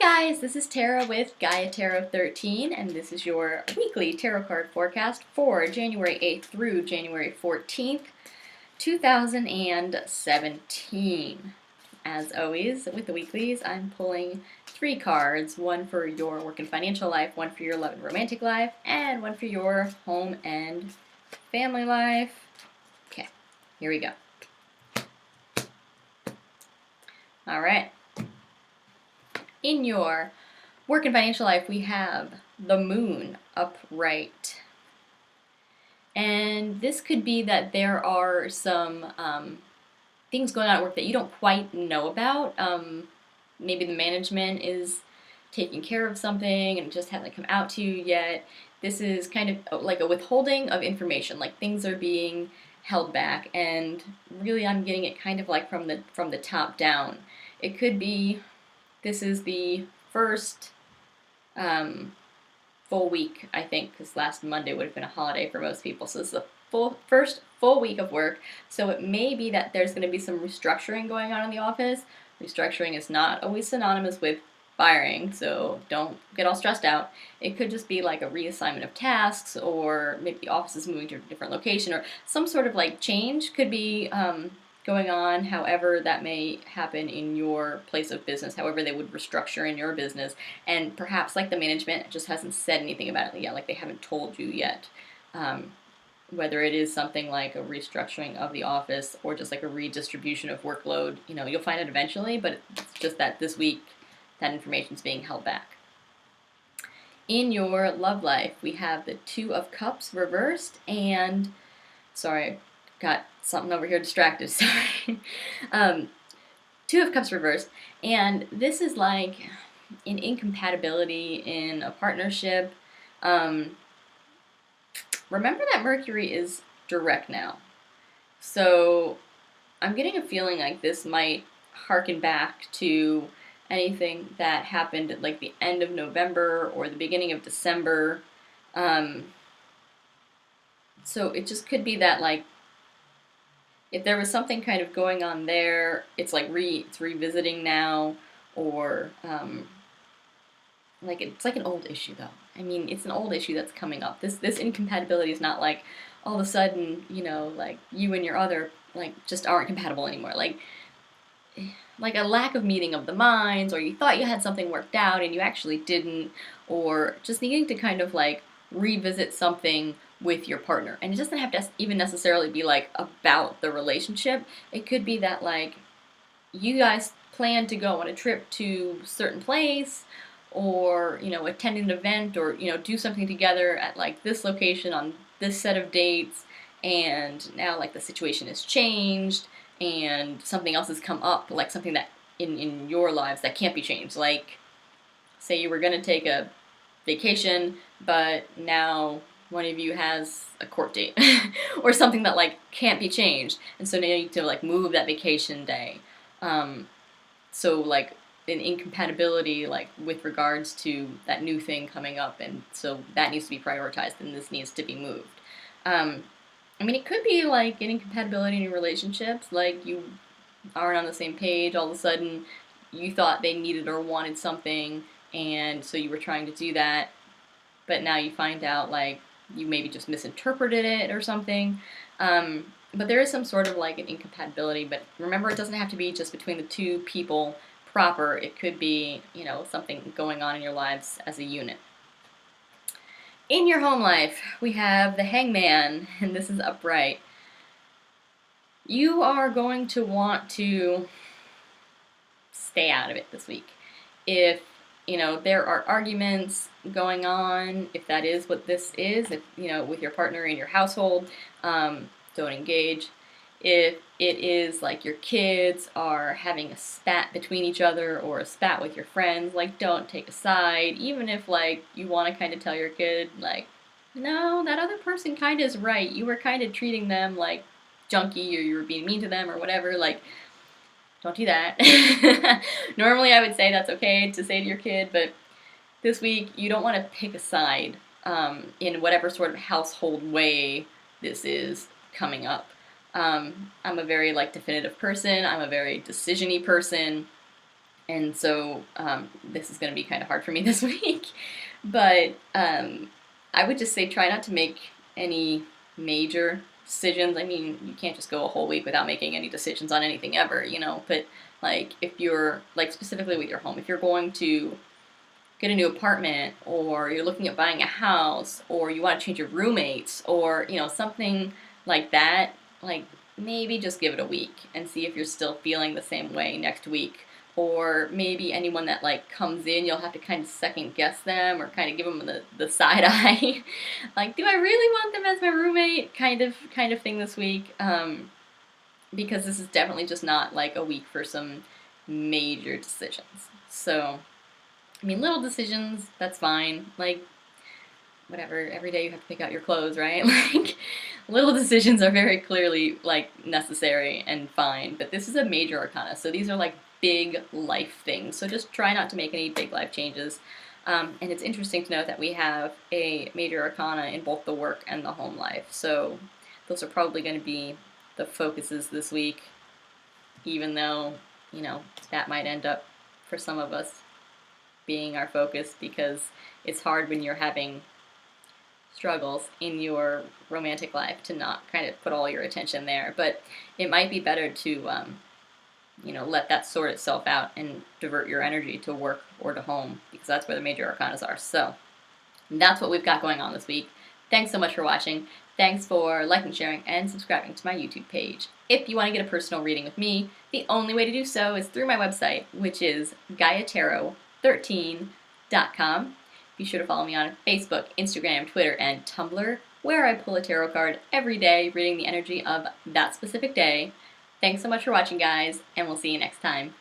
Guys, this is Tara with Gaia Tarot 13, and this is your weekly tarot card forecast for January 8th through January 14th, 2017. As always, with the weeklies, I'm pulling 3 cards, one for your work and financial life, one for your love and romantic life, and one for your home and family life. Okay, here we go. All right. In your work and financial life, we have the moon upright. And this could be that there are some things going on at work that you don't quite know about. Maybe the management is taking care of something and it just hasn't come out to you yet. This is kind of like a withholding of information, like things are being held back, and really I'm getting it kind of like from the top down. It could be this is the first full week, I think, because last Monday would have been a holiday for most people. So this is the first full week of work. So it may be that there's going to be some restructuring going on in the office. Restructuring is not always synonymous with firing, so don't get all stressed out. It could just be like a reassignment of tasks, or maybe the office is moving to a different location, or some sort of like change could be going on, however that may happen in your place of business, however they would restructure in your business, and perhaps like the management just hasn't said anything about it yet, like they haven't told you yet, whether it is something like a restructuring of the office or just like a redistribution of workload. You know, you'll find it eventually, but it's just that this week that information is being held back. In your love life, we have the Two of Cups reversed, and sorry, got something over here distracted, sorry. Two of Cups reversed, and this is like an incompatibility in a partnership. Remember that Mercury is direct now, so I'm getting a feeling like this might harken back to anything that happened at like the end of November or the beginning of December. So it just could be that like if there was something kind of going on there, it's like it's revisiting now, or like it's like an old issue though. I mean, it's an old issue that's coming up. This incompatibility is not like all of a sudden, you know, like you and your other like just aren't compatible anymore. Like a lack of meeting of the minds, or you thought you had something worked out and you actually didn't, or just needing to kind of like revisit something with your partner. And it doesn't have to even necessarily be like about the relationship. It could be that like you guys plan to go on a trip to a certain place, or you know, attend an event, or you know, do something together at like this location on this set of dates, and now like the situation has changed and something else has come up, like something that in your lives that can't be changed. Like say you were going to take a vacation, but now one of you has a court date or something that like can't be changed, and so now you need to like move that vacation day. So like an incompatibility like with regards to that new thing coming up, and so that needs to be prioritized and this needs to be moved. I mean, it could be like an incompatibility in your relationships, like you aren't on the same page. All of a sudden you thought they needed or wanted something, and so you were trying to do that, but now you find out like you maybe just misinterpreted it or something. But there is some sort of like an incompatibility, but remember, it doesn't have to be just between the two people proper. It could be, you know, something going on in your lives as a unit. In your home life, we have the Hangman, and this is upright. You are going to want to stay out of it this week. If you know there are arguments going on, if that is what this is, if you know with your partner in your household, don't engage. If it is like your kids are having a spat between each other or a spat with your friends, like don't take a side, even if like you want to kind of tell your kid like, no, that other person kind of is right, you were kind of treating them like junky, or you were being mean to them or whatever, like don't do that. Normally I would say that's okay to say to your kid, but this week you don't want to pick a side in whatever sort of household way this is coming up. I'm a very like definitive person. I'm a very decision-y person. And so this is going to be kind of hard for me this week. But I would just say try not to make any major decisions. I mean, you can't just go a whole week without making any decisions on anything ever, you know. But like if you're, like specifically with your home, if you're going to get a new apartment, or you're looking at buying a house, or you want to change your roommates, or you know, something like that, like maybe just give it a week and see if you're still feeling the same way next week. Or maybe anyone that like comes in, you'll have to kind of second guess them or kind of give them the side eye. Like, do I really want them as my roommate, kind of thing this week. Because this is definitely just not like a week for some major decisions. So I mean, little decisions, that's fine. Like, whatever, every day you have to pick out your clothes, right? Like, little decisions are very clearly, like, necessary and fine. But this is a major arcana, so these are, like, big life things. So just try not to make any big life changes. And it's interesting to note that we have a major arcana in both the work and the home life. So those are probably going to be the focuses this week, even though, you know, that might end up, for some of us, being our focus, because it's hard when you're having struggles in your romantic life to not kind of put all your attention there. But it might be better to, you know, let that sort itself out and divert your energy to work or to home, because that's where the major arcanas are. So that's what we've got going on this week. Thanks so much for watching. Thanks for liking, sharing, and subscribing to my YouTube page. If you want to get a personal reading with me, the only way to do so is through my website, which is GaiaTarot13.com. Be sure to follow me on Facebook, Instagram, Twitter, and Tumblr, where I pull a tarot card every day, reading the energy of that specific day. Thanks so much for watching, guys, and we'll see you next time.